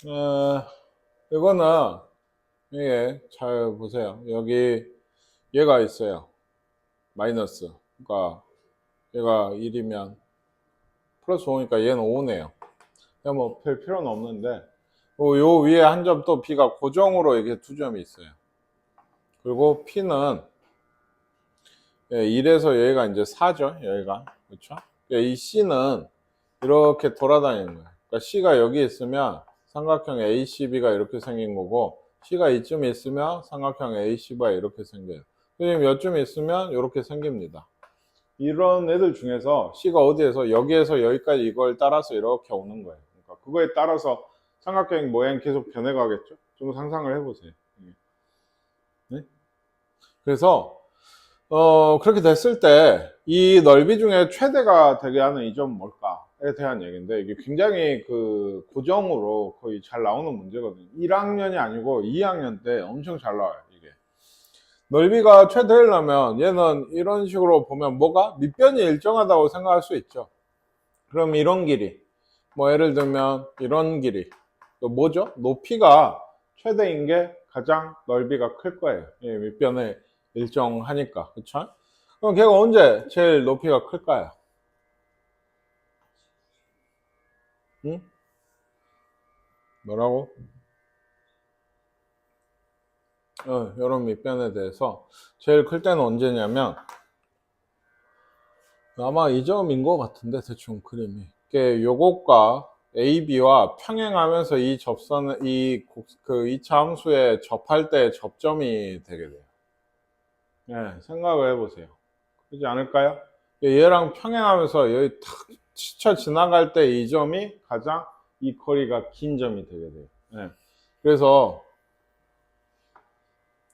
이거는 이게 잘 보세요. 여기 얘가 있어요. 마이너스. 그러니까 얘가 1이면 플러스 5니까 얘는 5네요. 뭐 별 필요는 없는데 요 위에 한 점 또 B가 고정으로 이게 두 점이 있어요. 그리고 P는 1에서 여기가 이제 4죠. 여기가. 그렇죠? 이 C는 이렇게 돌아다니는 거예요. 그러니까 C가 여기 있으면 삼각형 ACB가 이렇게 생긴 거고 C가 이쯤에 있으면 삼각형 ACB가 이렇게 생겨요. 지금 여쯤 있으면 이렇게 생깁니다. 이런 애들 중에서 C가 어디에서 여기에서 여기까지 이걸 따라서 이렇게 오는 거예요. 그러니까 그거에 따라서 삼각형 모양이 계속 변해가겠죠. 좀 상상을 해보세요. 네? 그래서 그렇게 됐을 때 이 넓이 중에 최대가 되게 하는 이 점은 뭘까에 대한 얘기인데 이게 굉장히 그 고정으로 거의 잘 나오는 문제거든요. 1학년이 아니고 2학년 때 엄청 잘 나와요. 이게 넓이가 최대이려면 얘는 이런 식으로 보면 뭐가 밑변이 일정하다고 생각할 수 있죠. 그럼 이런 길이 뭐 예를 들면 이런 길이 또 뭐죠? 높이가 최대인 게 가장 넓이가 클 거예요. 예, 밑변에 일정하니까. 그쵸? 그럼 걔가 언제 제일 높이가 클까요? 응? 뭐라고? 이런 밑변에 대해서 제일 클 때는 언제냐면 아마 이 점인 것 같은데 대충 그림이 이게 요것과 AB와 평행하면서 이 접선을 그 이차 함수에 접할 때 접점이 되게 돼요. 네, 생각을 해보세요. 그렇지 않을까요? 얘랑 평행하면서 여기 탁 스쳐 지나갈 때 이 점이 가장 이 거리가 긴 점이 되게 돼요. 네. 그래서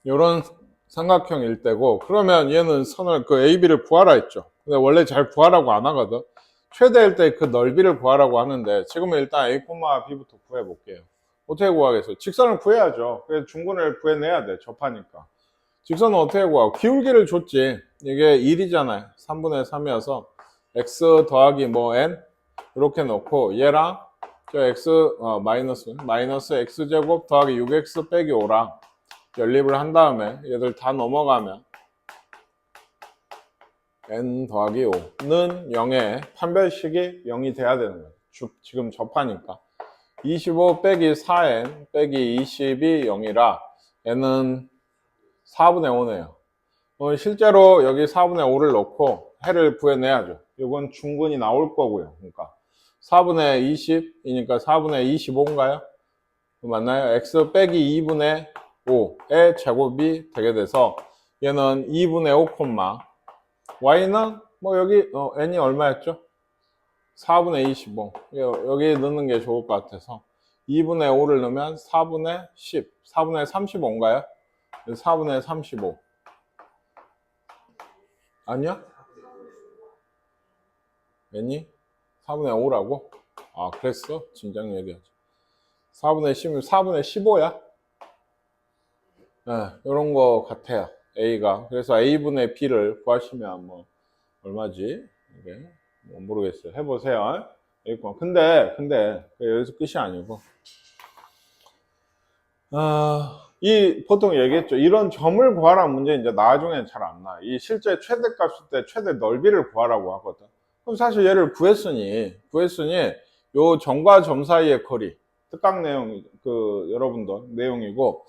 이런 삼각형일 때고 그러면 얘는 선을 그 AB를 구하라 했죠. 근데 원래 잘 구하라고 안 하거든. 최대일 때 그 넓이를 구하라고 하는데 지금은 일단 A, B부터 구해 볼게요. 어떻게 구하겠어요? 직선을 구해야죠. 그래서 중근을 구해내야 돼. 접하니까. 직선은 어떻게 구하고? 기울기를 줬지. 이게 1이잖아요. 3분의 3이어서 x 더하기 뭐 n 이렇게 놓고 얘랑 저 x 마이너스 x제곱 더하기 6x 빼기 5랑 연립을 한 다음에 얘들 다 넘어가면 n 더하기 5는 0에 판별식이 0이 돼야 되는 거예요. 지금 접하니까 25 빼기 4n 빼기 20이 0이라 n은 4분의 5네요. 실제로 여기 4분의 5를 넣고 해를 구해내야죠. 이건 충분히 나올 거고요. 그러니까 4분의 20이니까 4분의 25인가요? 맞나요? x 빼기 2분의 5의 제곱이 되게 돼서 얘는 2분의 5, y는 뭐 여기 n이 얼마였죠? 4분의 25. 여기 넣는 게 좋을 것 같아서 2분의 5를 넣으면 4분의 10, 4분의 35인가요? 4분의 35. 아니야? n이 4분의 5라고? 아, 그랬어? 진작 얘기하지. 4분의 10이면 4분의 15야? 네, 이런 거 같아요. A가. 그래서 A분의 B를 구하시면 뭐, 얼마지? 이게. 뭐 모르겠어요. 해보세요. 근데, 여기서 끝이 아니고. 보통 얘기했죠. 이런 점을 구하라는 문제 이제 나중에 잘 안 나와요. 이 실제 최대값일 때 최대 넓이를 구하라고 하거든. 그럼 사실 얘를 구했으니, 요 점과 점 사이의 거리, 특강 내용, 여러분들 내용이고,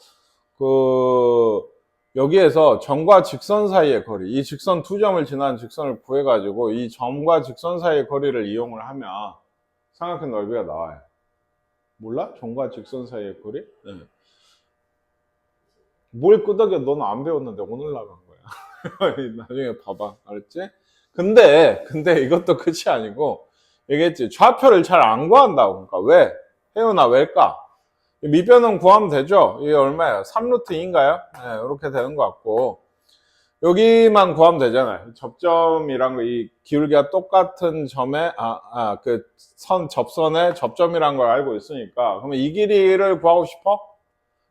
그, 여기에서 점과 직선 사이의 거리, 이 직선 두 점을 지난 직선을 구해가지고 이 점과 직선 사이의 거리를 이용을 하면 삼각형 넓이가 나와요. 몰라? 점과 직선 사이의 거리? 네. 뭘 끄덕여? 너는 안 배웠는데 오늘 나간 거야. 나중에 봐봐. 알았지? 근데 이것도 끝이 아니고 얘기했지. 좌표를 잘 안 구한다고. 그러니까 왜? 혜연아 왜일까? 밑변은 구하면 되죠? 이게 얼마예요? 3루트 2인가요? 네, 이렇게 되는 것 같고 여기만 구하면 되잖아요. 접점이랑 이 기울기가 똑같은 점에 그 선 접선의 접점이란 걸 알고 있으니까 그러면 이 길이를 구하고 싶어?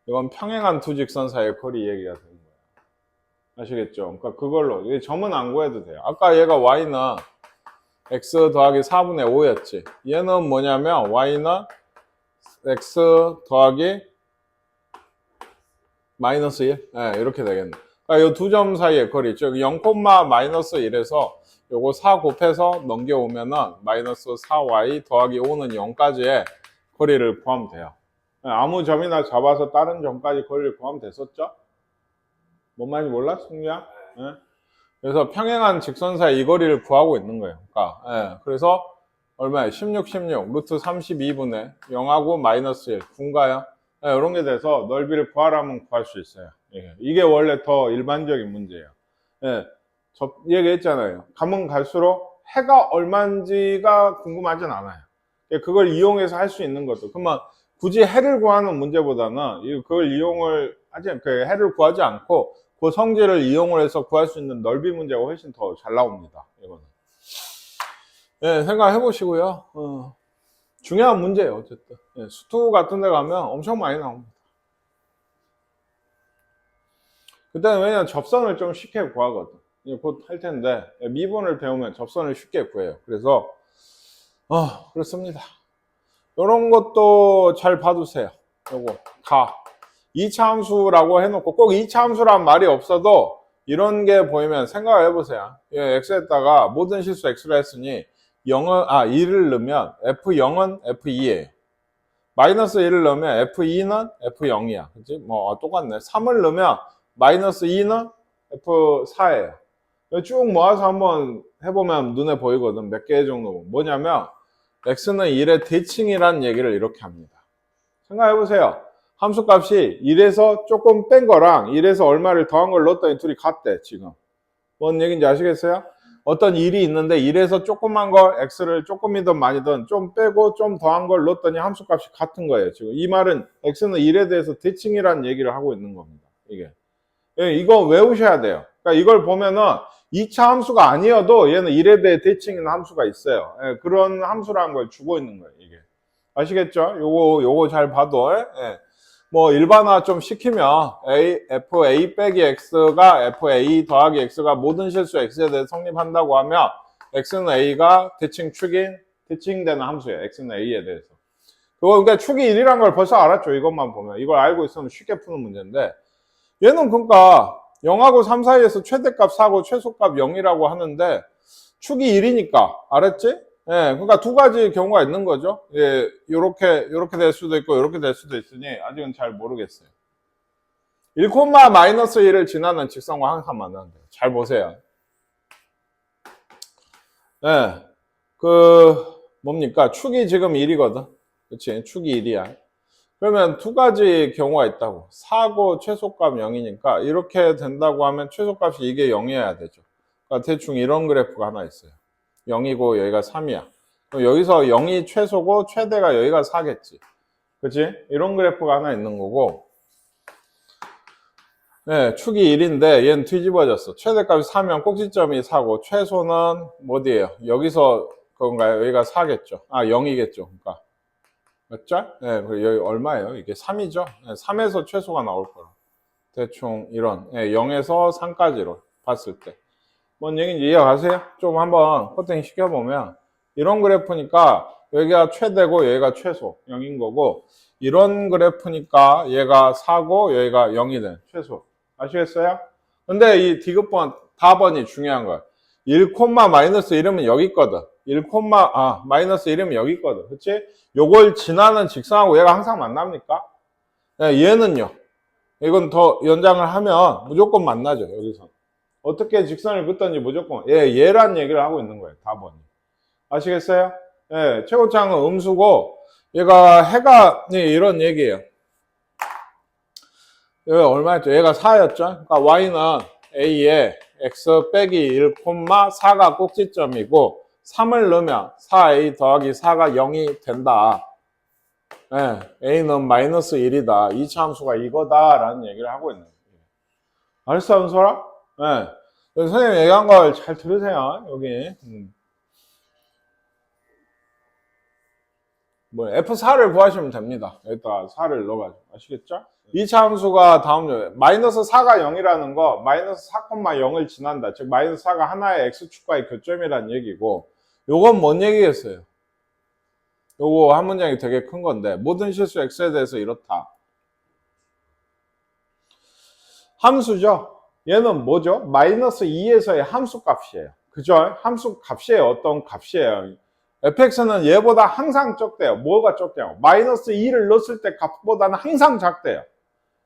이건 평행한 두 직선 사이의 거리 얘기가 되는 거예요. 아시겠죠? 그러니까 그걸로 점은 안 구해도 돼요. 아까 얘가 y는 x 더하기 4분의 5였지. 얘는 뭐냐면 y는 x 더하기 마이너스 1. 네, 이렇게 되겠네. 그러니까 이 두 점 사이의 거리, 즉 0, 마이너스 1에서 요거 4 곱해서 넘겨오면은 마이너스 4y 더하기 5는 0까지의 거리를 구하면 돼요. 아무 점이나 잡아서 다른 점까지 거리를 구하면 됐었죠? 뭔 말인지 몰라, 승리야? 네. 그래서 평행한 직선사의 이 거리를 구하고 있는 거예요. 그러니까, 네. 그래서 얼마예요? 16, 루트 32분의 0하고 마이너스 1, 9인가요? 네, 이런 게 돼서 넓이를 구하라면 구할 수 있어요. 예. 이게 원래 더 일반적인 문제예요. 예. 저 얘기했잖아요. 가면 갈수록 해가 얼마인지가 궁금하진 않아요. 그걸 이용해서 할 수 있는 것도. 그러면 굳이 해를 구하는 문제보다는 그걸 이용을 하지 않고 해를 구하지 않고 그 성질을 이용을 해서 구할 수 있는 넓이 문제가 훨씬 더 잘 나옵니다. 이거는. 예, 생각해 보시고요. 중요한 문제예요. 어쨌든 예, 수투 같은 데 가면 엄청 많이 나옵니다. 그때는 왜냐면 접선을 좀 쉽게 구하거든. 곧 할 텐데 미분을 배우면 접선을 쉽게 구해요. 그래서 그렇습니다. 이런 것도 잘 봐두세요. 요거 가 2차 함수라고 해놓고 꼭 2차 함수란 말이 없어도 이런 게 보이면 생각을 해보세요. x에다가 모든 실수 x로 했으니 1을 넣으면 f0은 f2예요. 마이너스 1을 넣으면 f2는 f0이야. 그치? 뭐 똑같네. 3을 넣으면 마이너스 2는 f4예요. 쭉 모아서 한번 해보면 눈에 보이거든. 몇 개 정도. 뭐냐면 x는 1의 대칭이라는 얘기를 이렇게 합니다. 생각해보세요. 함수값이 1에서 조금 뺀 거랑 1에서 얼마를 더한 걸 넣었더니 둘이 같대. 지금 뭔 얘기인지 아시겠어요? 어떤 일이 있는데 1에서 조그만 걸 x를 조금이든 많이든 좀 빼고 좀 더한 걸 넣었더니 함수값이 같은 거예요. 지금 이 말은 x는 1에 대해서 대칭이라는 얘기를 하고 있는 겁니다. 이게 이거 외우셔야 돼요. 그러니까 이걸 보면은 2차 함수가 아니어도 얘는 1에 대해 대칭인 함수가 있어요. 그런 함수라는 걸 주고 있는 거예요. 이게 아시겠죠? 요거 잘 봐도 뭐 일반화 좀 시키면 fa 빼기 x가 fa 더하기 x가 모든 실수 x에 대해 성립한다고 하면 x는 a가 대칭 축인 대칭되는 함수예요. x는 a에 대해서. 그러니까 축이 1이란 걸 벌써 알았죠. 이것만 보면. 이걸 알고 있으면 쉽게 푸는 문제인데 얘는 그러니까 0하고 3 사이에서 최대값 4고 최소값 0이라고 하는데 축이 1이니까 알았지? 예, 그러니까 두 가지 경우가 있는 거죠. 예, 요렇게 될 수도 있고 요렇게 될 수도 있으니 아직은 잘 모르겠어요. 1, 마이너스 1을 지나는 직선과 항상 만나는데 잘 보세요. 예, 뭡니까? 축이 지금 1이거든. 그치? 축이 1이야. 그러면 두 가지 경우가 있다고. 4고 최소값 0이니까 이렇게 된다고 하면 최소값이 이게 0이어야 되죠. 그러니까 대충 이런 그래프가 하나 있어요. 0이고 여기가 3이야. 그럼 여기서 0이 최소고 최대가 여기가 4겠지. 그치? 이런 그래프가 하나 있는 거고 네, 축이 1인데 얘는 뒤집어졌어. 최대값이 4면 꼭지점이 4고 최소는 어디예요? 여기서 그건가요? 여기가 4겠죠. 0이겠죠. 그러니까 맞죠? 네, 그리고 여기 얼마예요? 이게 3이죠? 네, 3에서 최소가 나올 거라. 대충 이런 0에서 3까지로 봤을 때. 뭔 얘기인지 이해가세요? 좀 한번 커팅 시켜보면 이런 그래프니까 여기가 최대고 여기가 최소 0인 거고 이런 그래프니까 얘가 4고 여기가 0이 된 최소. 아시겠어요? 근데 이 디귿번 답번이 중요한 거야. 1, 마이너스 1이면 여기 있거든. 1, 마이너스 1이면 여기 있거든. 그치? 요걸 지나는 직선하고 얘가 항상 만납니까? 네, 얘는요. 이건 더 연장을 하면 무조건 만나죠. 여기서. 어떻게 직선을 긋든지 무조건 얘란 얘기를 하고 있는 거예요. 답번이. 아시겠어요? 예, 최고창은 음수고 얘가 해가 이런 얘기예요. 얘가 얼마였죠? 얘가 4였죠? 그러니까 y는 a에 x 빼기 1, 4가 꼭지점이고 3을 넣으면 4a 더하기 4가 0이 된다. 예, a는 마이너스 1이다. 2차 함수가 이거다 라는 얘기를 하고 있는 거예요. 알았어, 은솔아? 예. 선생님 얘기한 걸 잘 들으세요. 여기 뭐 F4를 구하시면 됩니다. 여기다 4를 넣어가지고 아시겠죠? 2차 함수가 다음 요 마이너스 4가 0이라는 거 마이너스 4,0을 지난다. 즉 마이너스 4가 하나의 x축과의 교점이라는 얘기고 요건 뭔 얘기겠어요? 요거 한 문장이 되게 큰 건데, 모든 실수 x에 대해서 이렇다. 함수죠. 얘는 뭐죠? 마이너스 2에서의 함수 값이에요. 그죠? 함수 값이에요. 어떤 값이에요? fx는 얘보다 항상 적대요. 뭐가 적대요? 마이너스 2를 넣었을 때 값보다는 항상 작대요.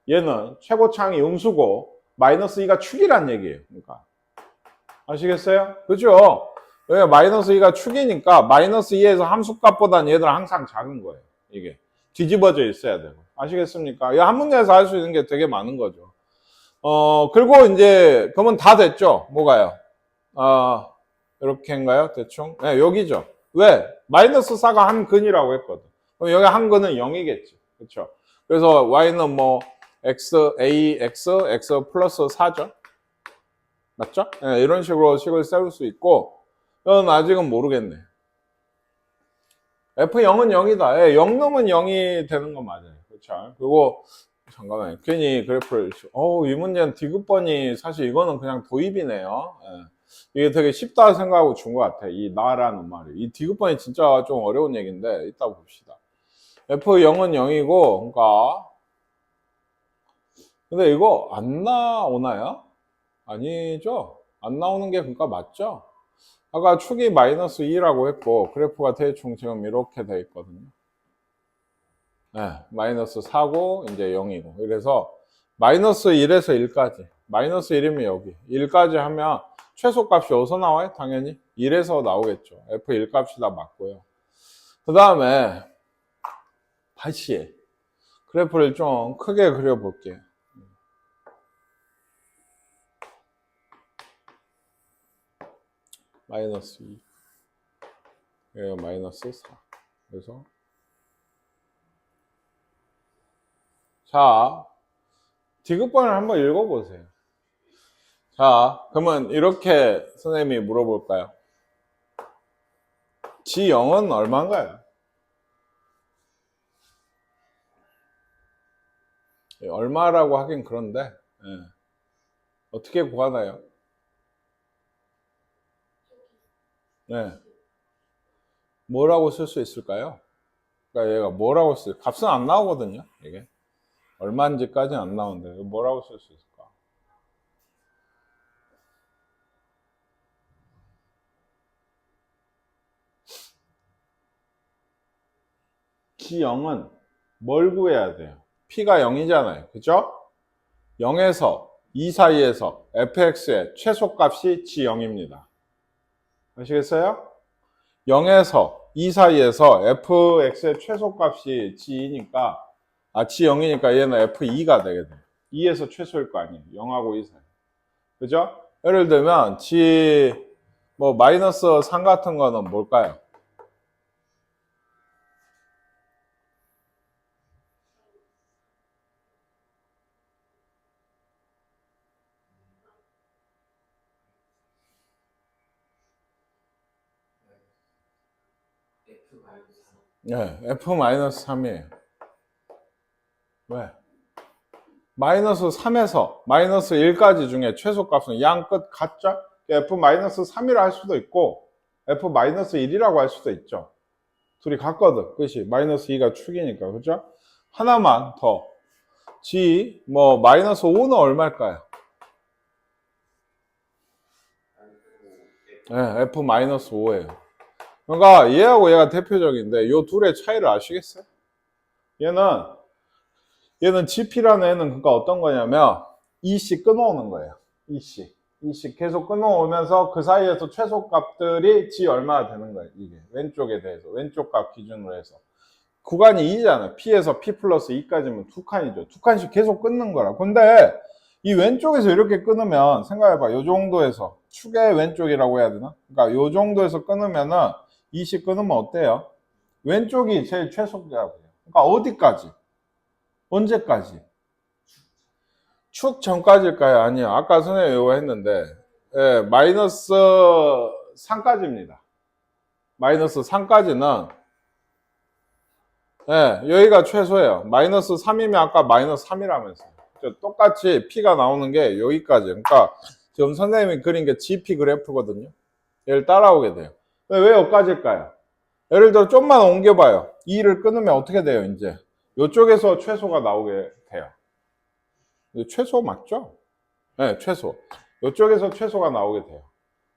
얘는 최고차항이 음수고 마이너스 2가 축이란 얘기예요. 그러니까 아시겠어요? 그죠? 왜 마이너스 2가 축이니까 마이너스 2에서 함수값보다는 얘들은 항상 작은 거예요. 이게 뒤집어져 있어야 되고. 아시겠습니까? 이 한 문제에서 할 수 있는 게 되게 많은 거죠. 그리고 이제 그러면 다 됐죠? 뭐가요? 이렇게인가요? 대충? 네, 여기죠. 왜? 마이너스 4가 한 근이라고 했거든. 그럼 여기 한 근은 0이겠지. 그렇죠? 그래서 y는 뭐 x, a, x 플러스 4죠. 맞죠? 네, 이런 식으로 식을 세울 수 있고, 이건 아직은 모르겠네. f0은 0이다. 예, 0 넣으면 0이 되는 건 맞아요. 그렇죠? 그리고 잠깐만요. 괜히 그래프를 이 문제는 디귿번이 사실 이거는 그냥 도입이네요. 예. 이게 되게 쉽다 생각하고 준 것 같아. 이 나라는 말이. 이 디귿번이 진짜 좀 어려운 얘기인데 이따 봅시다. f0은 0이고 그러니까 근데 이거 안 나오나요? 아니죠? 안 나오는 게 그러니까 맞죠? 아까 축이 마이너스 2라고 했고 그래프가 대충 지금 이렇게 돼 있거든요. 네, 마이너스 4고 이제 0이고 그래서 마이너스 1에서 1까지 마이너스 1이면 여기 1까지 하면 최소값이 어디서 나와요? 당연히 1에서 나오겠죠. F1 값이 다 맞고요. 그 다음에 다시 그래프를 좀 크게 그려볼게요. 마이너스 2 여기 마이너스 4 그래서 자 디귿번을 한번 읽어보세요. 자 그러면 이렇게 선생님이 물어볼까요? G0은 얼마인가요? 얼마라고 하긴 그런데 예. 어떻게 구하나요? 네. 뭐라고 쓸 수 있을까요? 그러니까 얘가 뭐라고 쓸 값은 안 나오거든요. 이게 얼마인지까지는 안 나오는데 뭐라고 쓸 수 있을까? G0은 뭘 구해야 돼요? P가 0이잖아요. 그죠? 0에서 2 사이에서 fx의 최소값이 G0입니다. 아시겠어요? 0에서 2 사이에서 fx의 최소값이 G2니까 G0이니까 얘는 F2가 되게 돼요. 2에서 최소일 거 아니에요. 0하고 2 사이. 그죠? 예를 들면 G 뭐 마이너스 3 같은 거는 뭘까요? 네, F-3이에요. 왜? 마이너스 3에서 마이너스 1까지 중에 최소값은 양 끝 같죠? F-3이라 할 수도 있고 F-1이라고 할 수도 있죠. 둘이 같거든. 그치? 마이너스 2가 축이니까. 그죠? 하나만 더. G, 뭐, 마이너스 5는 얼마일까요? 네, F-5예요. 그러니까 얘하고 얘가 대표적인데 이 둘의 차이를 아시겠어요? 얘는 GP라는 애는 그러니까 어떤 거냐면 EC 끊어오는 거예요. EC 계속 끊어오면서 그 사이에서 최소값들이 G 얼마나 되는 거예요. 이게 왼쪽에 대해서 왼쪽 값 기준으로 해서 구간이 2잖아요. P에서 P 플러스 2까지면 두 칸이죠. 두 칸씩 계속 끊는 거라. 근데 이 왼쪽에서 이렇게 끊으면 생각해봐. 요 정도에서 축의 왼쪽이라고 해야 되나? 그러니까 요 정도에서 끊으면은 20 끊으면 어때요? 왼쪽이 제일 최소라고요. 그러니까 어디까지? 언제까지? 축 전까지일까요? 아니요. 아까 선생님이 이거 했는데 예, 마이너스 3까지입니다. 마이너스 3까지는 예, 여기가 최소예요. 마이너스 3이면 아까 마이너스 3이라면서요. 똑같이 P가 나오는 게 여기까지. 그러니까 지금 선생님이 그린 게 GP 그래프거든요. 얘를 따라오게 돼요. 왜 여기까지일까요? 예를 들어 좀만 옮겨봐요. 2를 끊으면 어떻게 돼요, 이제? 이쪽에서 최소가 나오게 돼요. 최소 맞죠? 네, 최소. 이쪽에서 최소가 나오게 돼요.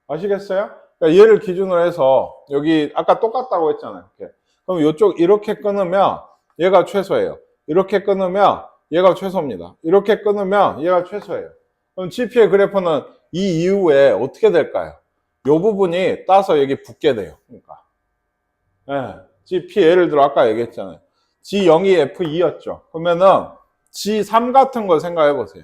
아시겠어요? 그러니까 얘를 기준으로 해서 여기 아까 똑같다고 했잖아요. 이렇게. 그럼 이쪽 이렇게 끊으면 얘가 최소예요. 이렇게 끊으면 얘가 최소입니다. 이렇게 끊으면 얘가 최소예요. 그럼 GP의 그래프는 이 이후에 어떻게 될까요? 이 부분이 따서 여기 붙게 돼요. 그러니까. 네, GP 예를 들어 아까 얘기했잖아요. G02 F2였죠. 그러면은 G3 같은 거 생각해 보세요.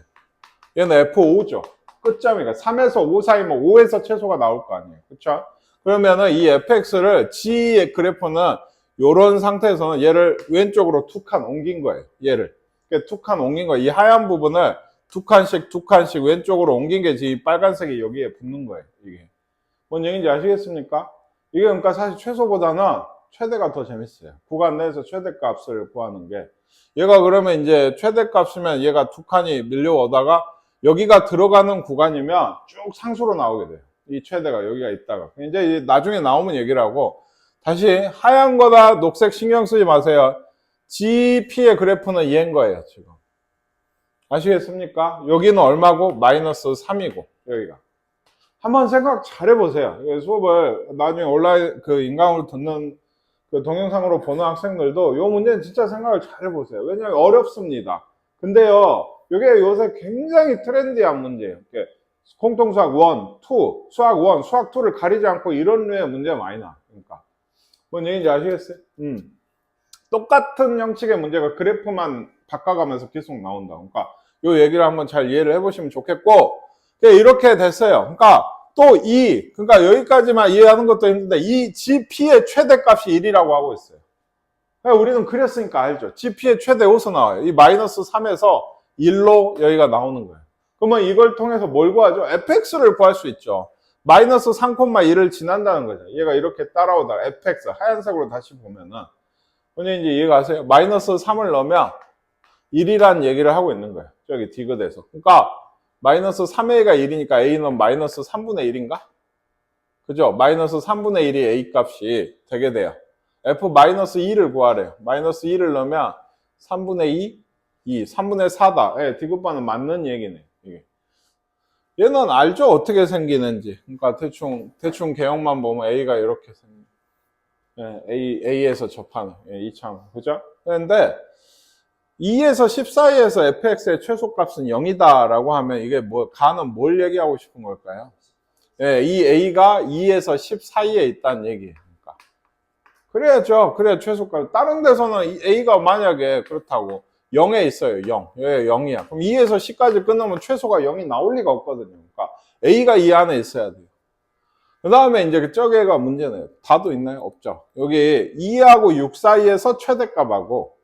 얘는 F5죠. 끝점이니까 3에서 5 사이면 5에서 최소가 나올 거 아니에요. 그렇죠? 그러면은 이 fx를 G의 그래프는 이런 상태에서는 얘를 왼쪽으로 두 칸 옮긴 거예요. 얘를. 두 칸 옮긴 거예요. 이 하얀 부분을 두 칸씩 왼쪽으로 옮긴 게 지금 빨간색이 여기에 붙는 거예요. 이게. 뭔 얘기인지 아시겠습니까? 이게 그러니까 사실 최소보다는 최대가 더 재밌어요. 구간 내에서 최대값을 구하는 게. 얘가 그러면 이제 최대값이면 얘가 두 칸이 밀려오다가 여기가 들어가는 구간이면 쭉 상수로 나오게 돼요. 이 최대가 여기가 있다가. 이제 나중에 나오면 얘기를 하고, 다시 하얀 거다 녹색 신경 쓰지 마세요. GP의 그래프는 얘인 거예요, 지금. 아시겠습니까? 여기는 얼마고? 마이너스 3이고, 여기가. 한번 생각 잘 해보세요. 수업을 나중에 온라인 그 인강으로 듣는 그 동영상으로 보는 학생들도 이 문제는 진짜 생각을 잘 해보세요. 왜냐하면 어렵습니다. 근데요, 이게 요새 굉장히 트렌디한 문제예요. 공통수학 1, 2, 수학 1, 수학 2를 가리지 않고 이런 류의 문제가 많이 나. 그러니까 뭔 얘기인지 아시겠어요? 똑같은 형식의 문제가 그래프만 바꿔가면서 계속 나온다. 그러니까 이 얘기를 한번 잘 이해를 해보시면 좋겠고, 이렇게 됐어요. 그러니까 또 그러니까 여기까지만 이해하는 것도 힘든데 이 GP의 최대값이 1이라고 하고 있어요. 그러니까 우리는 그렸으니까 알죠. GP의 최대 어디서 나와요? 이 마이너스 3에서 1로 여기가 나오는 거예요. 그러면 이걸 통해서 뭘 구하죠? fx를 구할 수 있죠. 마이너스 3,1을 지난다는 거죠. 얘가 이렇게 따라오다가 fx 하얀색으로 다시 보면은 본인이 이제 이해가세요? 마이너스 3을 넣으면 1이라는 얘기를 하고 있는 거예요. 저기 디귿에서. 그러니까 마이너스 3a가 1이니까 a는 마이너스 3분의 1인가? 그죠? 마이너스 3분의 1이 a 값이 되게 돼요. f 마이너스 2를 구하래요. 마이너스 2를 넣으면 3분의 2, 3분의 4다. 예, 디귿반은 맞는 얘기네. 이게. 얘는 알죠? 어떻게 생기는지. 그러니까 대충 개형만 보면 a가 이렇게 생겨. 예, a에서 접하는. 예, 이참. 그죠? 그런데 2에서 10 사이에서 fx의 최소값은 0이다라고 하면 이게 가는 뭘 얘기하고 싶은 걸까요? 예, 이 a가 2에서 10 사이에 있다는 얘기예요. 그러니까. 그래야죠. 그래야 최소값. 다른 데서는 이 a가 만약에 그렇다고 0에 있어요. 0. 예, 0이야. 그럼 2에서 10까지 끊으면 최소가 0이 나올 리가 없거든요. 그러니까 a가 이 안에 있어야 돼요. 그 다음에 이제 저기가 문제네요. 다도 있나요? 없죠. 여기 2하고 6 사이에서 최대값하고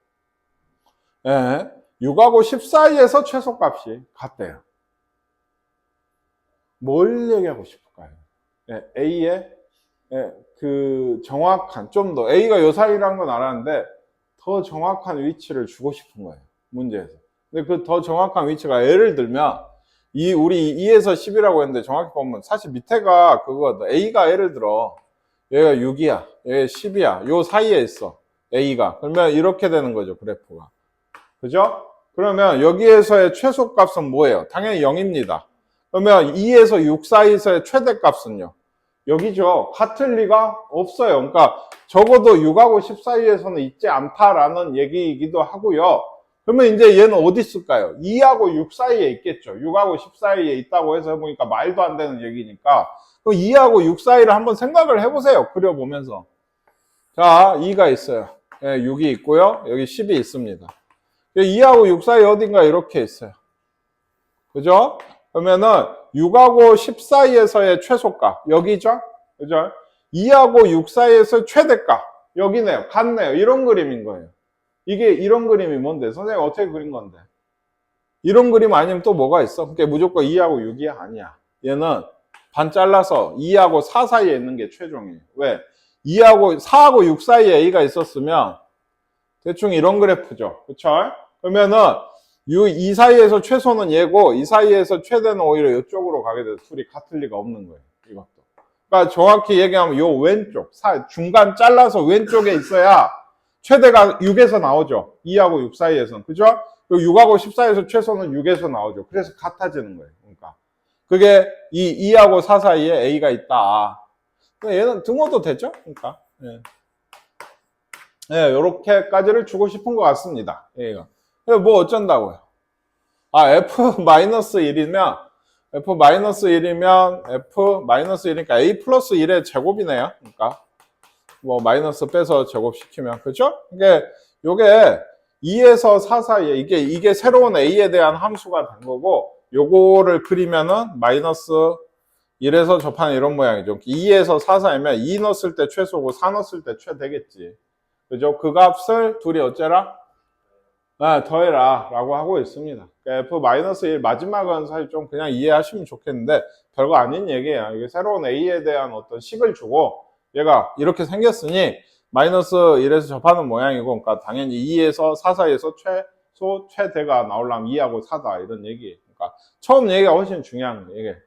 예, 6하고 10 사이에서 최소값이 같대요. 뭘 얘기하고 싶을까요? 예, A의 그 정확한, 좀 더, A가 요 사이라는 건 알았는데 더 정확한 위치를 주고 싶은 거예요. 문제에서. 근데 그 더 정확한 위치가 예를 들면 우리 2에서 10이라고 했는데 정확히 보면 사실 밑에가 그거거든. A가 예를 들어 얘가 6이야, 얘가 10이야. 요 사이에 있어. A가. 그러면 이렇게 되는 거죠, 그래프가. 그죠? 그러면 여기에서의 최소값은 뭐예요? 당연히 0입니다. 그러면 2에서 6 사이에서의 최대값은요? 여기죠. 같을 리가 없어요. 그러니까 적어도 6하고 10 사이에서는 있지 않다라는 얘기이기도 하고요. 그러면 이제 얘는 어디 있을까요? 2하고 6 사이에 있겠죠. 6하고 10 사이에 있다고 해서 해보니까 말도 안 되는 얘기니까 그 2하고 6 사이를 한번 생각을 해보세요. 그려보면서. 자, 2가 있어요. 6이 있고요. 여기 10이 있습니다. 2하고 6 사이 어딘가 이렇게 있어요. 그죠? 그러면은 6하고 10 사이에서의 최소값 여기죠? 그죠? 2하고 6 사이에서 최대값 여기네요. 같네요. 이런 그림인 거예요. 이게 이런 그림이 뭔데? 선생님 어떻게 그린 건데? 이런 그림 아니면 또 뭐가 있어? 그게 무조건 2하고 6이야? 아니야. 얘는 반 잘라서 2하고 4 사이에 있는 게 최종이에요. 왜? 4하고 6 사이에 A가 있었으면 대충 이런 그래프죠. 그쵸? 그러면은 이 사이에서 최소는 얘고 이 사이에서 최대는 오히려 이쪽으로 가게 돼서 둘이 같을 리가 없는 거예요. 이것도. 그러니까 정확히 얘기하면 요 왼쪽, 중간 잘라서 왼쪽에 있어야 최대가 6에서 나오죠. 2하고 6 사이에서는. 그죠? 6하고 10 사이에서 최소는 6에서 나오죠. 그래서 같아지는 거예요. 그러니까. 그게 이 2하고 4 사이에 A가 있다. 얘는 등호도 되죠? 그러니까. 예. 예, 요렇게까지를 주고 싶은 것 같습니다. 얘가. 뭐 어쩐다고요? 아, F-1이면, F-1이면, F-1이니까 A 플러스 1의 제곱이네요. 그러니까. 뭐, 마이너스 빼서 제곱시키면. 그죠? 요게 2에서 4 사이에, 이게 새로운 A에 대한 함수가 된 거고, 요거를 그리면은 마이너스 1에서 접하는 이런 모양이죠. 2에서 4 사이면 2 넣었을 때 최소고 4 넣었을 때 최되겠지. 그죠? 그 값을 둘이 어째라? 네, 더해라 라고 하고 있습니다. 그러니까 F-1 마지막은 사실 좀 그냥 이해하시면 좋겠는데 별거 아닌 얘기예요. 이게 새로운 A에 대한 어떤 식을 주고 얘가 이렇게 생겼으니 마이너스 1에서 접하는 모양이고, 그러니까 당연히 2에서 4 사이에서 최소 최대가 나오려면 2하고 4다 이런 얘기예요. 그러니까 처음 얘기가 훨씬 중요한 거예요. 이게.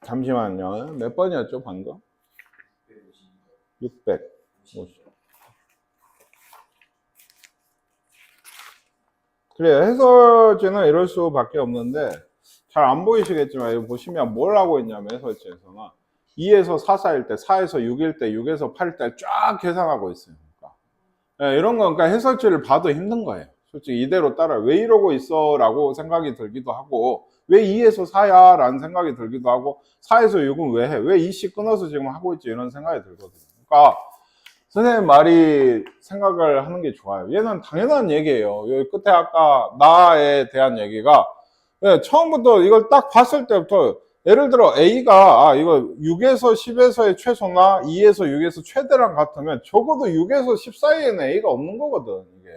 잠시만요. 몇 번이었죠, 방금? 650. 그래요. 해설지는 이럴 수밖에 없는데, 잘 안 보이시겠지만, 여기 보시면 뭘 하고 있냐면, 해설지에서는 2에서 4 사이일 때, 4에서 6일 때, 6에서 8일 때 쫙 계산하고 있어요. 그러니까. 네, 이런 건, 그러니까 해설지를 봐도 힘든 거예요. 솔직히 이대로 따라 왜 이러고 있어? 라고 생각이 들기도 하고, 왜 2에서 4야? 라는 생각이 들기도 하고, 4에서 6은 왜 해? 왜 2씩 끊어서 지금 하고 있지? 이런 생각이 들거든요. 그러니까, 선생님 말이 생각을 하는 게 좋아요. 얘는 당연한 얘기예요. 여기 끝에 아까 나에 대한 얘기가, 처음부터 이걸 딱 봤을 때부터, 예를 들어 A가, 이거 6에서 10에서의 최소나 2에서 6에서 최대랑 같으면 적어도 6에서 10 사이에는 A가 없는 거거든, 이게.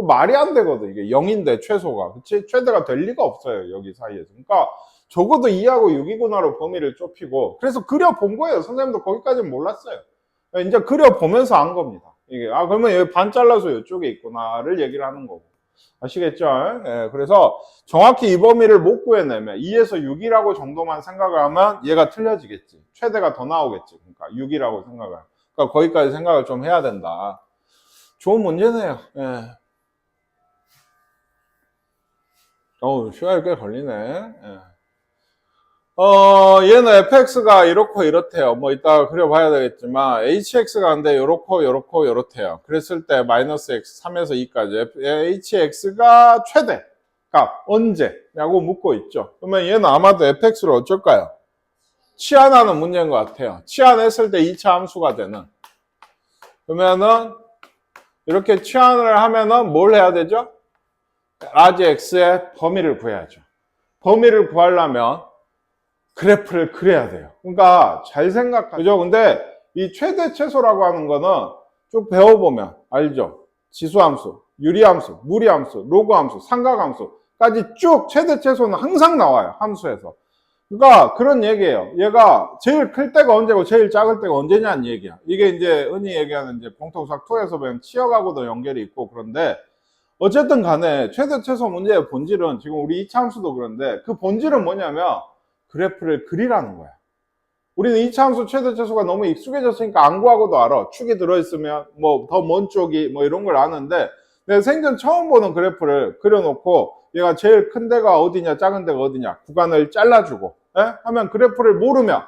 말이 안 되거든. 이게 0인데 최소가. 그치? 최대가 될 리가 없어요. 여기 사이에서. 그러니까 적어도 2하고 6이구나로 범위를 좁히고. 그래서 그려본 거예요. 선생님도 거기까지는 몰랐어요. 이제 그려보면서 안 겁니다. 이게, 그러면 여기 반 잘라서 이쪽에 있구나를 얘기를 하는 거고. 아시겠죠? 예, 그래서 정확히 이 범위를 못 구해내면 2에서 6이라고 정도만 생각을 하면 얘가 틀려지겠지. 최대가 더 나오겠지. 그러니까 6이라고 생각을. 그러니까 거기까지 생각을 좀 해야 된다. 좋은 문제네요. 예. 시간이 꽤 걸리네. 예. 얘는 fx가 이렇고 이렇대요. 뭐 이따가 그려봐야 되겠지만 hx가 근데 요렇고 요렇고 요렇대요. 그랬을 때 마이너스 x 3에서 2까지 hx가 최대 값 언제라고 묻고 있죠. 그러면 얘는 아마도 fx를 어쩔까요? 치환하는 문제인 것 같아요. 치환했을 때 2차 함수가 되는. 그러면은 이렇게 치환을 하면은 뭘 해야 되죠? 라지 x의 범위를 구해야죠. 범위를 구하려면 그래프를 그려야 돼요. 그러니까 잘 생각하죠. 근데 이 최대 최소라고 하는 거는 쭉 배워보면 알죠. 지수함수, 유리함수, 무리함수, 로그함수, 삼각함수까지 쭉 최대 최소는 항상 나와요. 함수에서. 그러니까 그런 얘기예요. 얘가 제일 클 때가 언제고 제일 작을 때가 언제냐는 얘기야. 이게 이제 흔히 얘기하는 이제 공통수학 2에서 배운 치역하고도 연결이 있고 그런데 어쨌든 간에 최대 최소 문제의 본질은 지금 우리 2차 함수도 그런데 그 본질은 뭐냐면 그래프를 그리라는 거야. 우리는 2차 함수 최대 최소가 너무 익숙해졌으니까 안 구하고도 알아. 축이 들어있으면 뭐 더 먼 쪽이 뭐 이런 걸 아는데 내가 생전 처음 보는 그래프를 그려놓고 얘가 제일 큰 데가 어디냐 작은 데가 어디냐 구간을 잘라주고 하면 그래프를 모르면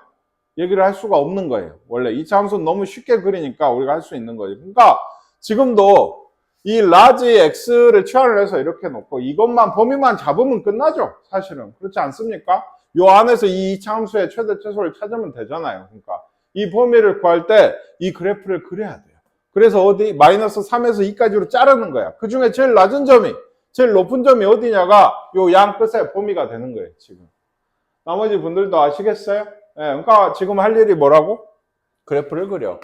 얘기를 할 수가 없는 거예요. 원래 2차 함수는 너무 쉽게 그리니까 우리가 할 수 있는 거예요. 그러니까 지금도 이 라지 x를 치환을 해서 이렇게 놓고 이것만 범위만 잡으면 끝나죠. 사실은 그렇지 않습니까? 요 안에서 이 2차 함수의 최대 최소를 찾으면 되잖아요. 그러니까 이 범위를 구할 때 이 그래프를 그려야 돼요. 그래서 어디? 마이너스 3에서 2까지로 자르는 거야. 그 중에 제일 낮은 점이 제일 높은 점이 어디냐가 요 양 끝의 범위가 되는 거예요. 지금 나머지 분들도 아시겠어요? 그러니까 지금 할 일이 뭐라고? 그래프를 그려.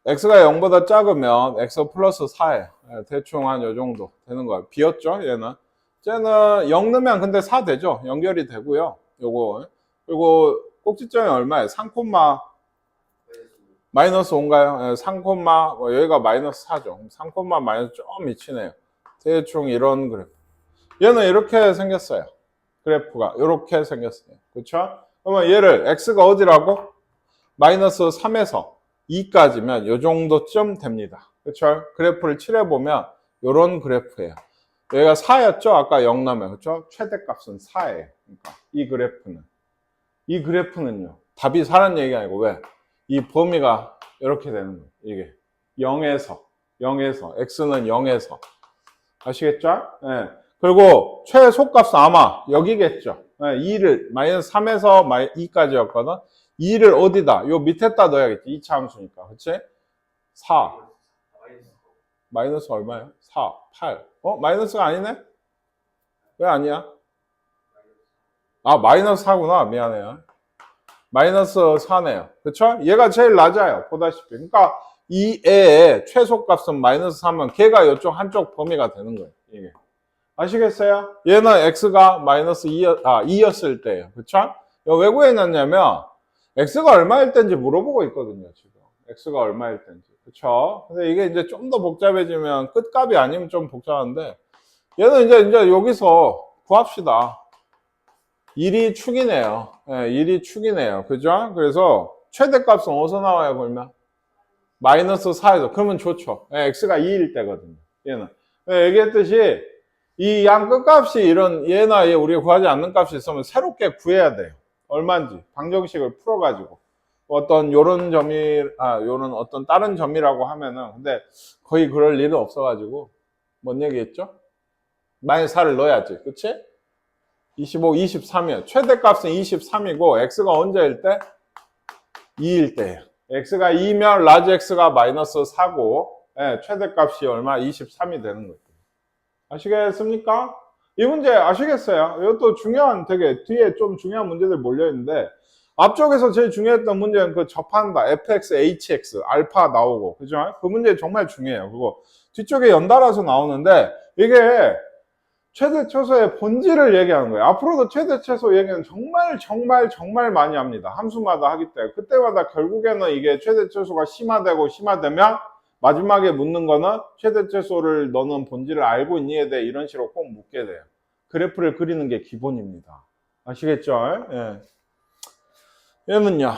x가 0보다 작으면 x 플러스 4에 대충 한 요 정도 되는 거예요. 비었죠 얘는. 쟤는 0 넣으면 근데 4 되죠. 연결이 되고요. 요거 그리고 꼭지점이 얼마예요? 3, 마이너스 5인가요? 3, 여기가 마이너스 4죠. 3, 마이너스 좀 미치네요. 대충 이런 그래프. 얘는 이렇게 생겼어요. 그래프가 이렇게 생겼어요. 그렇죠? 그러면 얘를 x가 어디라고? 마이너스 3에서 2까지면 요 정도쯤 됩니다. 그렇죠? 그래프를 칠해보면 요런 그래프예요. 여기가 4였죠? 아까 0 나면. 그렇죠? 최대값은 4예요. 그러니까 이 그래프는요. 답이 4란 얘기가 아니고 왜? 이 범위가 이렇게 되는 거예요. 이게 0에서 x는 0에서 아시겠죠? 예. 그리고 최소값은 아마 여기겠죠. 예, 2를 마이너스 3에서 2까지였거든. 2를 어디다? 요 밑에다 넣어야겠지. 2차 함수니까. 그치? 4. 마이너스 얼마야? 4, 8. 마이너스가 아니네? 왜 아니야? 아, 마이너스 4구나. 미안해요. 마이너스 4네요. 그쵸? 얘가 제일 낮아요. 보다시피. 그러니까 이 애의 최소값은 마이너스 3은 걔가 이쪽 한쪽 범위가 되는 거예요. 이게. 아시겠어요? 얘는 x가 마이너스 2였을 때예요. 그쵸? 왜 구해놨냐면 x가 얼마일 때인지 물어보고 있거든요. 지금. x가 얼마일 때인지. 그쵸? 근데 이게 이제 좀 더 복잡해지면 끝값이 아니면 좀 복잡한데 얘는 이제 여기서 구합시다. 1이 축이네요. 네, 1이 축이네요. 그죠? 그래서 최대값은 어디서 나와요, 그러면? 마이너스 4에서. 그러면 좋죠. 네, x가 2일 때거든요. 얘는. 네, 얘기했듯이 이 양 끝값이 이런 얘나 얘 우리가 구하지 않는 값이 있으면 새롭게 구해야 돼요. 얼마인지 방정식을 풀어가지고 어떤 요런 요런 어떤 다른 점이라고 하면은 근데 거의 그럴 일은 없어가지고 뭔 얘기했죠? 마이너스 4를 넣어야지, 그치? 25, 23이요. 최대값은 23이고 x가 언제일 때? 2일 때예요. x가 2면 라지 x가 마이너스 4고 예, 최대값이 얼마? 23이 되는 거죠. 아시겠습니까? 이 문제 아시겠어요? 이것도 중요한 되게 뒤에 좀 중요한 문제들 몰려있는데 앞쪽에서 제일 중요했던 문제는 그 접한다. fx, hx, 알파 나오고 그죠? 그 문제 정말 중요해요. 그거 뒤쪽에 연달아서 나오는데 이게 최대 최소의 본질을 얘기하는 거예요. 앞으로도 최대 최소 얘기는 정말 많이 합니다. 함수마다 하기 때문에 그때마다 결국에는 이게 최대 최소가 심화되면 마지막에 묻는 거는 최대 최소를 너는 본질을 알고 있니에 대해 이런 식으로 꼭 묻게 돼요. 그래프를 그리는 게 기본입니다. 아시겠죠? 예. 얘는요.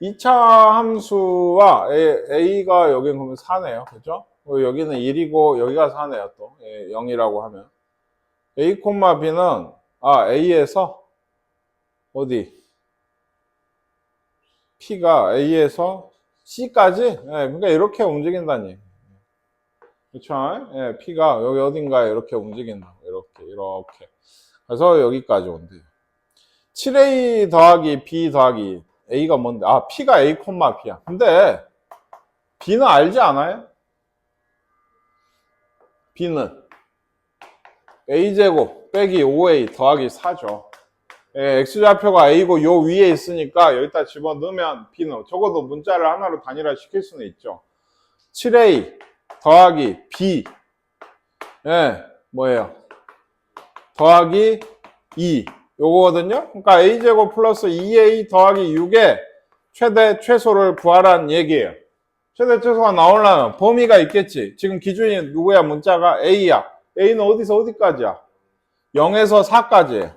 (2차) 함수와 a가 여기는 그러면 4네요. 그죠? 여기는 1이고 여기가 4네요. 또 0이라고 하면 a, b는 a에서 어디? p가 a에서 c까지? 그러니까 이렇게 움직인다니. 그렇죠? p가 여기 어딘가에 이렇게 움직인다. 이렇게. 그래서 여기까지 온대요. 7a 더하기 b 더하기 a가 뭔데? p가 a, b야. 근데 b는 알지 않아요? b는 a제곱 빼기 5a 더하기 4죠. x좌표가 a고 요 위에 있으니까 여기다 집어넣으면 b는 적어도 문자를 하나로 단일화 시킬 수는 있죠. 7a 더하기 b 뭐예요? 더하기 2 요거거든요. 그러니까 a제곱 플러스 2a 더하기 6의 최대 최소를 구하라는 얘기예요. 최대 최소가 나오려면 범위가 있겠지. 지금 기준이 누구야? 문자가 a야. a는 어디서 어디까지야? 0에서 4까지예요.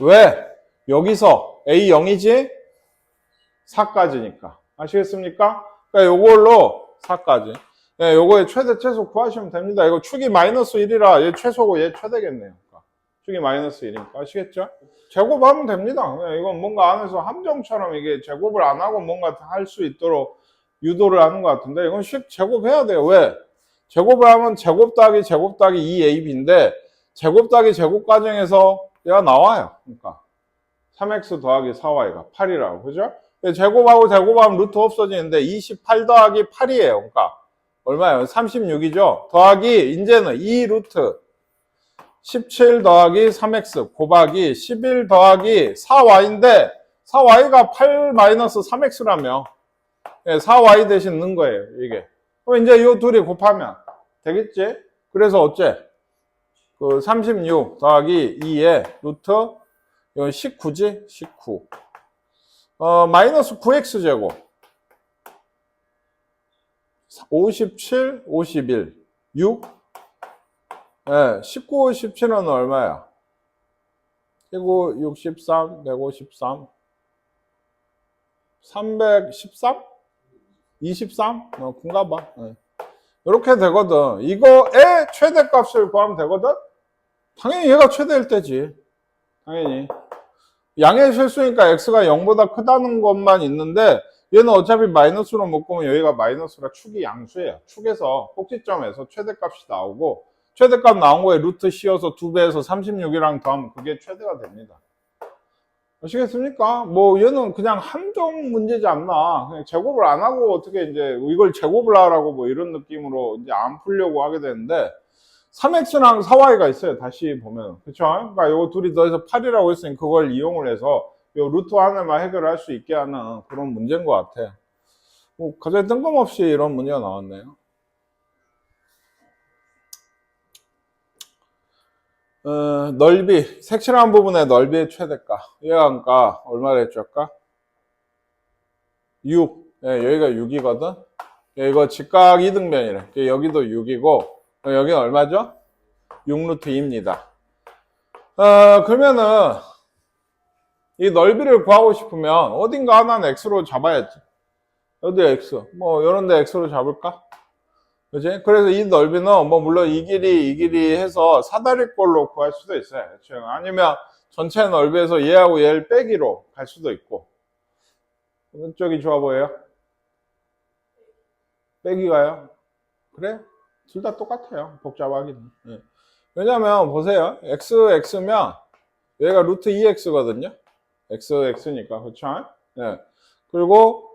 왜? 여기서 a 0이지? 4까지니까. 아시겠습니까? 그러니까 요걸로 4까지. 요거의 최대 최소 구하시면 됩니다. 이거 축이 마이너스 1이라 얘 최소고 얘 최대겠네요. 축이 마이너스 1이니까. 아시겠죠? 제곱하면 됩니다. 이건 뭔가 안에서 함정처럼 이게 제곱을 안 하고 뭔가 할 수 있도록 유도를 하는 것 같은데 이건 제곱해야 돼요. 왜? 제곱을 하면 제곱 더하기 2ab인데 제곱 더하기 제곱 과정에서 얘가 나와요. 그러니까 3x 더하기 4y가 8이라고. 그죠? 제곱하면 루트 없어지는데 28 더하기 8이에요. 그러니까 얼마예요? 36이죠? 더하기 이제는 2루트 17 더하기 3x 곱하기 11 더하기 4y인데 4y가 8 마이너스 3x라며 4y 대신 넣은 거예요. 이게. 그럼 이제 이 둘이 곱하면 되겠지? 그래서 어째? 36 더하기 2에 루트 이건 19지? 19 마이너스 9x 제곱 57, 51, 6. 예, 19, 17은 얼마야? 19, 63, 153, 313? 23? 큰가 봐. 예. 이렇게 되거든. 이거의 최대값을 구하면 되거든? 당연히 얘가 최대일 때지. 당연히. 양의 실수니까 x가 0보다 크다는 것만 있는데 얘는 어차피 마이너스로 묶으면 여기가 마이너스가 축이 양수예요. 축에서 꼭지점에서 최대값이 나오고 최대값 나온 거에 루트 씌워서 2배에서 36이랑 더하면 그게 최대가 됩니다. 아시겠습니까? 뭐 얘는 그냥 함정 문제지 않나. 그냥 제곱을 안 하고 어떻게 이제 이걸 제곱을 하라고 뭐 이런 느낌으로 이제 안 풀려고 하게 되는데 3x랑 4y가 있어요. 다시 보면. 그쵸? 그러니까 요거 둘이 더해서 8이라고 했으니 그걸 이용을 해서 요 루트 하나만 해결할 수 있게 하는 그런 문제인 것 같아. 뭐 가장 뜬금없이 이런 문제가 나왔네요. 넓이, 색칠한 부분의 넓이의 최대가. 얘가 그러니까 얼마나 했죠 아까? 6. 예, 여기가 6이거든. 이거 직각 이등변이래. 여기도 6이고 여기는 얼마죠? 6루트 2입니다. 그러면은 이 넓이를 구하고 싶으면 어딘가 하나는 x로 잡아야지. 어디 x? 뭐 이런 데 x로 잡을까? 그치? 그래서 이 넓이는 뭐 물론 이 길이 해서 사다리꼴로 구할 수도 있어요. 그치? 아니면 전체 넓이에서 얘하고 얘를 빼기로 갈 수도 있고. 어느 쪽이 좋아 보여요? 빼기가요? 그래? 둘 다 똑같아요. 복잡하기는. 네. 왜냐면 보세요. x면 얘가 루트 2x거든요. x니까 그렇죠? 네. 그리고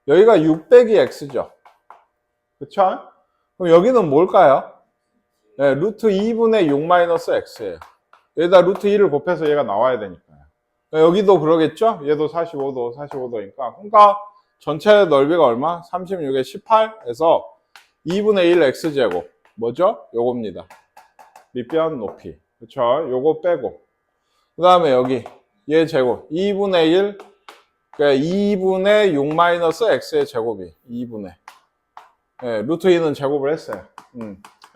여기가 6 빼기 x죠. 그렇죠? 그럼 여기는 뭘까요? 네, 루트 2분의 6 마이너스 x예요. 여기다 루트 2를 곱해서 얘가 나와야 되니까요. 여기도 그러겠죠? 얘도 45도니까. 그러니까 전체 넓이가 얼마? 36에 18에서 2분의 1 x제곱. 뭐죠? 요겁니다. 밑변 높이. 그쵸? 요거 빼고. 그 다음에 여기 얘 제곱. 2분의 1. 그러니까 2분의 6 마이너스 x의 제곱이 2분의. 네, 루트 2는 제곱을 했어요.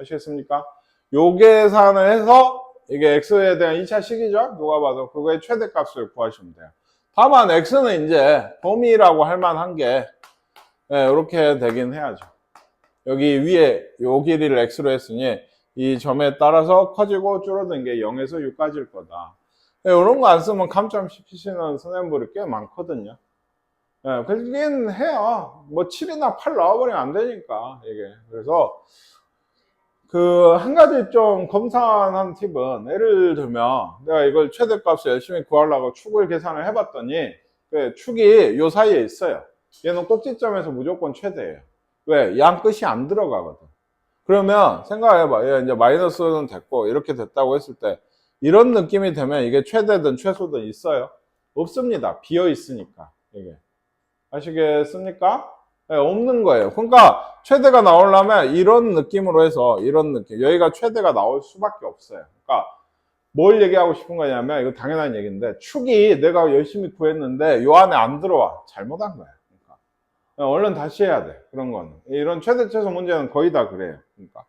아시겠습니까? 요 계산을 해서 이게 x에 대한 2차 식이죠? 누가 봐도 그거의 최대값을 구하시면 돼요. 다만 x는 이제 범위라고 할 만한 게 이렇게 되긴 해야죠. 여기 위에 요 길이를 x로 했으니 이 점에 따라서 커지고 줄어든 게 0에서 6까지일 거다. 이런 거 안 쓰면 감점 씹히시는 선생님들이 꽤 많거든요. 그러긴 해요. 뭐 7이나 8 나와버리면 안 되니까 이게. 그래서 그 한 가지 좀 검사한 팁은 예를 들면 내가 이걸 최대값을 열심히 구하려고 축을 계산을 해봤더니 축이 요 사이에 있어요. 얘는 꼭지점에서 무조건 최대예요. 왜? 양 끝이 안 들어가거든. 그러면 생각해봐. 얘 이제 마이너스는 됐고 이렇게 됐다고 했을 때 이런 느낌이 되면 이게 최대든 최소든 있어요? 없습니다. 비어 있으니까 이게. 아시겠습니까? 네, 없는 거예요. 그러니까 최대가 나오려면 이런 느낌으로 해서 이런 느낌. 여기가 최대가 나올 수밖에 없어요. 그러니까 뭘 얘기하고 싶은 거냐면 이거 당연한 얘기인데 축이 내가 열심히 구했는데 요 안에 안 들어와. 잘못한 거야. 그러니까 얼른 다시 해야 돼. 그런 거는. 이런 최대 최소 문제는 거의 다 그래요. 그러니까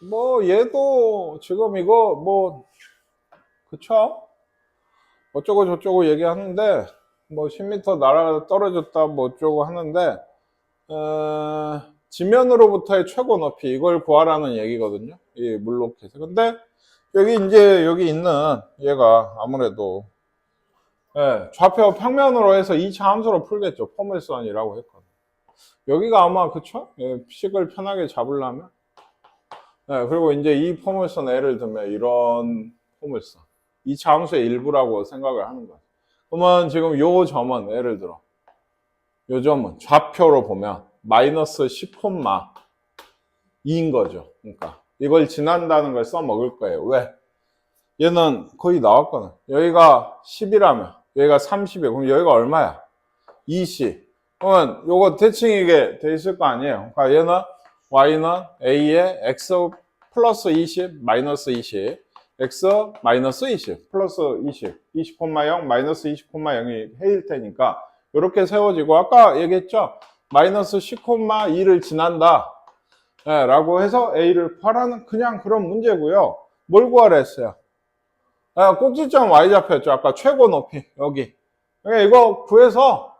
뭐 얘도 지금 이거 뭐 그쵸? 어쩌고 저쩌고 얘기하는데 뭐 10m 날아가 떨어졌다 뭐 어쩌고 하는데 지면으로부터의 최고 높이 이걸 구하라는 얘기거든요. 이 물로켓에서. 근데 여기 이제 여기 있는 얘가 아무래도 좌표 평면으로 해서 2차 함수로 풀겠죠. 포물선이라고 했거든요. 여기가 아마 그쵸? 식을 편하게 잡으려면 그리고 이제 이 포물선 예를 들면 이런 포물선 2차 함수의 일부라고 생각을 하는 거예요. 그러면 지금 요 점은 예를 들어 요 점은 좌표로 보면 마이너스 10콤마2인 거죠. 그러니까 이걸 지난다는 걸 써먹을 거예요. 왜? 얘는 거의 나왔거든. 여기가 10이라면 여기가 30이에요. 그럼 여기가 얼마야? 20. 그러면 요거 대칭이게 돼 있을 거 아니에요. 그러니까 얘는 y는 a에 x 플러스 20 마이너스 20 x 마이너스 20 플러스 20 20,0 마이너스 20,0이 해일 테니까 이렇게 세워지고, 아까 얘기했죠? 마이너스 10,2를 지난다. 네, 라고 해서 A를 구하라는 그냥 그런 문제고요. 뭘 구하라 했어요? 아, 꼭지점 Y좌표였죠. 아까 최고 높이, 여기. 그러니까 이거 구해서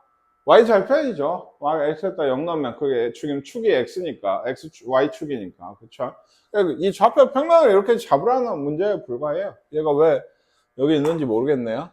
Y좌표이죠. X에다 0 넣으면 그게 지금 축이 X니까, Y축이니까. 그쵸? 이 좌표 평면을 이렇게 잡으라는 문제에 불과해요. 얘가 왜 여기 있는지 모르겠네요.